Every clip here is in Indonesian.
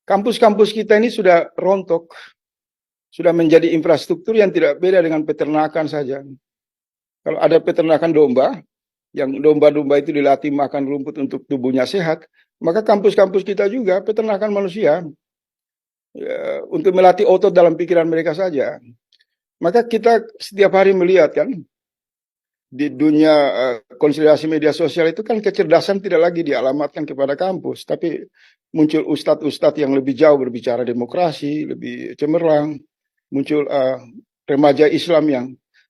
Kampus-kampus kita ini sudah rontok, sudah menjadi infrastruktur yang tidak beda dengan peternakan saja. Kalau ada peternakan domba, yang domba-domba itu dilatih makan rumput untuk tubuhnya sehat, maka kampus-kampus kita juga peternakan manusia untuk melatih otot dalam pikiran mereka saja. Maka kita setiap hari melihat kan, di dunia konsolidasi media sosial itu kan kecerdasan tidak lagi dialamatkan kepada kampus, tapi muncul ustadz-ustadz yang lebih jauh berbicara demokrasi, lebih cemerlang, muncul remaja Islam yang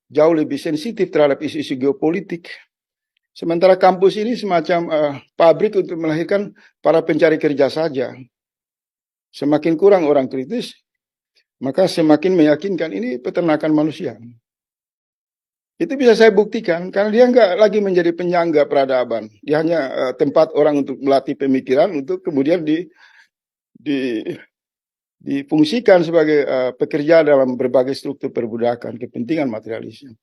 jauh lebih sensitif terhadap isu-isu geopolitik. Sementara kampus ini semacam pabrik untuk melahirkan para pencari kerja saja. Semakin kurang orang kritis, maka semakin meyakinkan ini peternakan manusia. Itu bisa saya buktikan karena dia nggak lagi menjadi penyangga peradaban. Dia hanya tempat orang untuk melatih pemikiran untuk kemudian difungsikan sebagai pekerja dalam berbagai struktur perbudakan, kepentingan materialisme.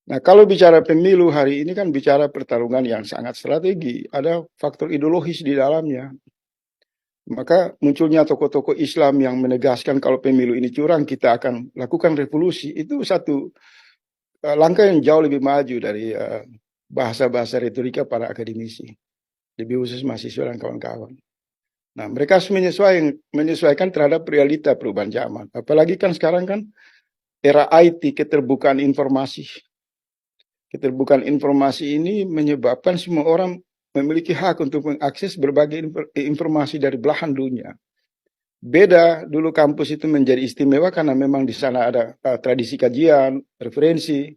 Nah, kalau bicara pemilu hari ini kan bicara pertarungan yang sangat strategi. Ada faktor ideologis di dalamnya. Maka munculnya tokoh-tokoh Islam yang menegaskan kalau pemilu ini curang, kita akan lakukan revolusi. Itu satu langkah yang jauh lebih maju dari bahasa-bahasa retorika para akademisi, lebih khusus mahasiswa dan kawan-kawan. Nah, mereka harus menyesuaikan terhadap realita perubahan zaman. Apalagi kan sekarang kan era IT, keterbukaan informasi. Keterbukaan informasi ini menyebabkan semua orang memiliki hak untuk mengakses berbagai informasi dari belahan dunia. Beda dulu kampus itu menjadi istimewa karena memang di sana ada tradisi kajian, referensi,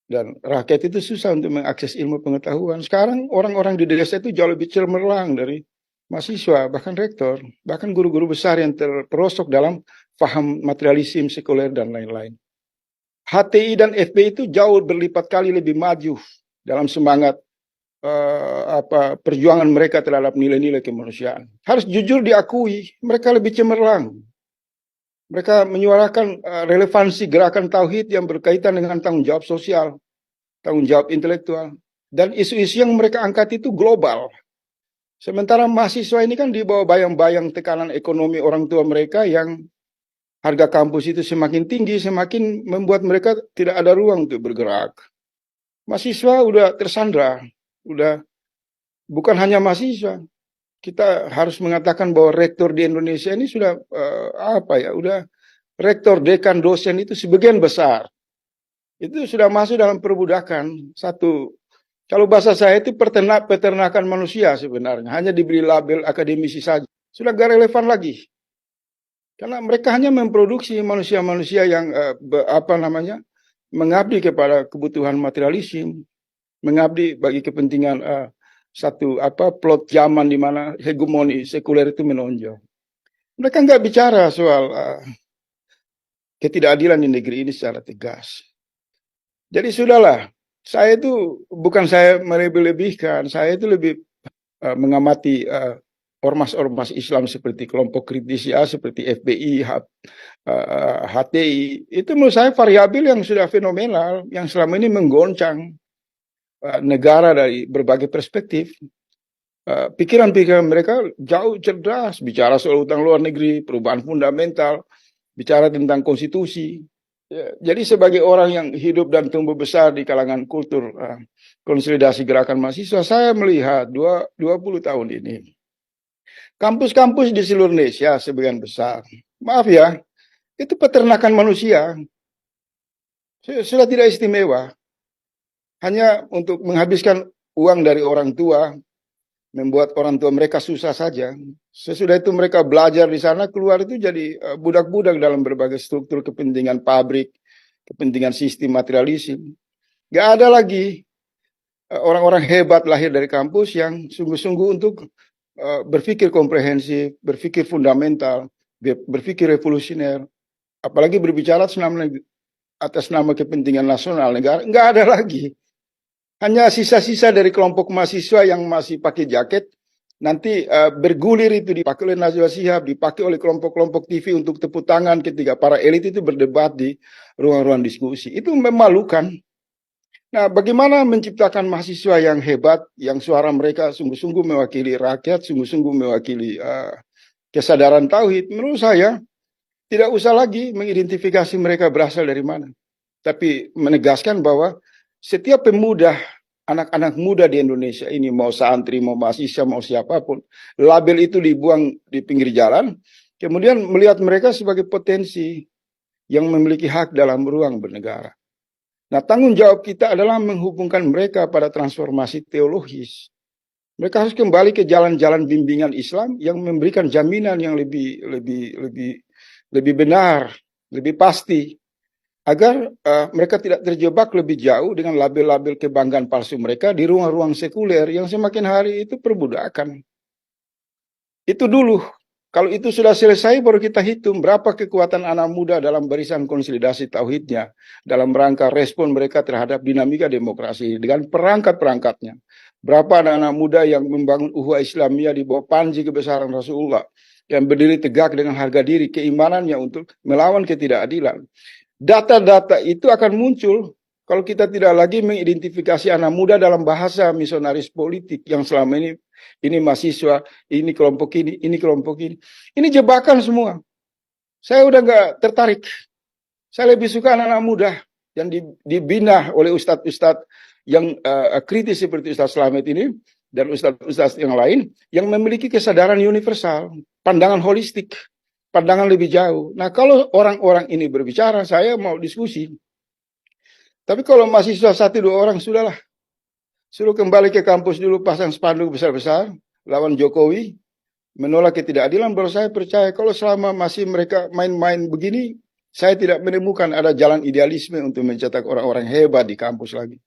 dan rakyat itu susah untuk mengakses ilmu pengetahuan. Sekarang orang-orang di desa itu jauh lebih cemerlang dari mahasiswa, bahkan rektor, bahkan guru-guru besar yang terperosok dalam paham materialisme, sekuler, dan lain-lain. HTI dan FPI itu jauh berlipat kali lebih maju dalam semangat perjuangan mereka terhadap nilai-nilai kemanusiaan. Harus jujur diakui, mereka lebih cemerlang. Mereka menyuarakan relevansi gerakan tauhid yang berkaitan dengan tanggung jawab sosial, tanggung jawab intelektual, dan isu-isu yang mereka angkat itu global. Sementara mahasiswa ini kan di bawah bayang-bayang tekanan ekonomi orang tua mereka yang harga kampus itu semakin tinggi, semakin membuat mereka tidak ada ruang untuk bergerak. Mahasiswa udah tersandra, udah bukan hanya mahasiswa. Kita harus mengatakan bahwa rektor di Indonesia ini sudah udah rektor, dekan, dosen itu sebagian besar itu sudah masuk dalam perbudakan. Satu, kalau bahasa saya itu peternakan manusia sebenarnya, hanya diberi label akademisi saja, sudah gak relevan lagi. Karena mereka hanya memproduksi manusia-manusia yang mengabdi kepada kebutuhan materialisme, mengabdi bagi kepentingan plot zaman di mana hegemoni sekuler itu menonjol. Mereka nggak bicara soal ketidakadilan di negeri ini secara tegas. Jadi sudahlah, saya itu bukan saya melebih-lebihkan, saya itu lebih mengamati ormas-ormas Islam seperti kelompok kritis ya, seperti FPI, HTI, itu menurut saya variabel yang sudah fenomenal, yang selama ini menggoncang negara dari berbagai perspektif. Pikiran-pikiran mereka jauh cerdas, bicara soal utang luar negeri, perubahan fundamental, bicara tentang konstitusi. Jadi sebagai orang yang hidup dan tumbuh besar di kalangan kultur konsolidasi gerakan mahasiswa, saya melihat 20 tahun ini, kampus-kampus di seluruh Indonesia sebagian besar, maaf ya, itu peternakan manusia, sudah tidak istimewa, hanya untuk menghabiskan uang dari orang tua, membuat orang tua mereka susah saja. Sesudah itu mereka belajar di sana, keluar itu jadi budak-budak dalam berbagai struktur kepentingan pabrik, kepentingan sistem materialisme. Gak ada lagi orang-orang hebat lahir dari kampus yang sungguh-sungguh untuk berpikir komprehensif, berpikir fundamental, berpikir revolusioner, apalagi berbicara atas nama kepentingan nasional negara. Nggak ada lagi. Hanya sisa-sisa dari kelompok mahasiswa yang masih pakai jaket, nanti bergulir itu dipakai oleh Najwa Shihab, dipakai oleh kelompok-kelompok TV untuk tepuk tangan ketika para elit itu berdebat di ruang-ruang diskusi. Itu memalukan. Nah, bagaimana menciptakan mahasiswa yang hebat, yang suara mereka sungguh-sungguh mewakili rakyat, sungguh-sungguh mewakili kesadaran tauhid, menurut saya tidak usah lagi mengidentifikasi mereka berasal dari mana, tapi menegaskan bahwa setiap pemuda, anak-anak muda di Indonesia ini, mau santri, mau mahasiswa, mau siapapun, label itu dibuang di pinggir jalan, kemudian melihat mereka sebagai potensi yang memiliki hak dalam ruang bernegara. Nah, tanggung jawab kita adalah menghubungkan mereka pada transformasi teologis. Mereka harus kembali ke jalan-jalan bimbingan Islam yang memberikan jaminan yang lebih benar, lebih pasti, agar mereka tidak terjebak lebih jauh dengan label-label kebanggaan palsu mereka di ruang-ruang sekuler yang semakin hari itu perbudakan. Itu dulu. Kalau itu sudah selesai, baru kita hitung berapa kekuatan anak muda dalam barisan konsolidasi tauhidnya, dalam rangka respon mereka terhadap dinamika demokrasi dengan perangkat-perangkatnya. Berapa anak-anak muda yang membangun ukhuwah Islamiyah di bawah panji kebesaran Rasulullah, yang berdiri tegak dengan harga diri, keimanannya untuk melawan ketidakadilan. Data-data itu akan muncul kalau kita tidak lagi mengidentifikasi anak muda dalam bahasa misionaris politik yang selama ini mahasiswa, ini kelompok ini kelompok ini. Ini jebakan semua. Saya udah nggak tertarik. Saya lebih suka anak-anak muda yang dibina oleh ustadz-ustadz yang kritis seperti Ustadz Slamet ini dan ustadz-ustadz yang lain yang memiliki kesadaran universal, pandangan holistik, pandangan lebih jauh. Nah, kalau orang-orang ini berbicara, saya mau diskusi. Tapi kalau mahasiswa satu dua orang, sudahlah. Suruh kembali ke kampus dulu, pasang spanduk besar-besar, lawan Jokowi, menolak ketidakadilan, baru saya percaya. Kalau selama masih mereka main-main begini, saya tidak menemukan ada jalan idealisme untuk mencetak orang-orang hebat di kampus lagi.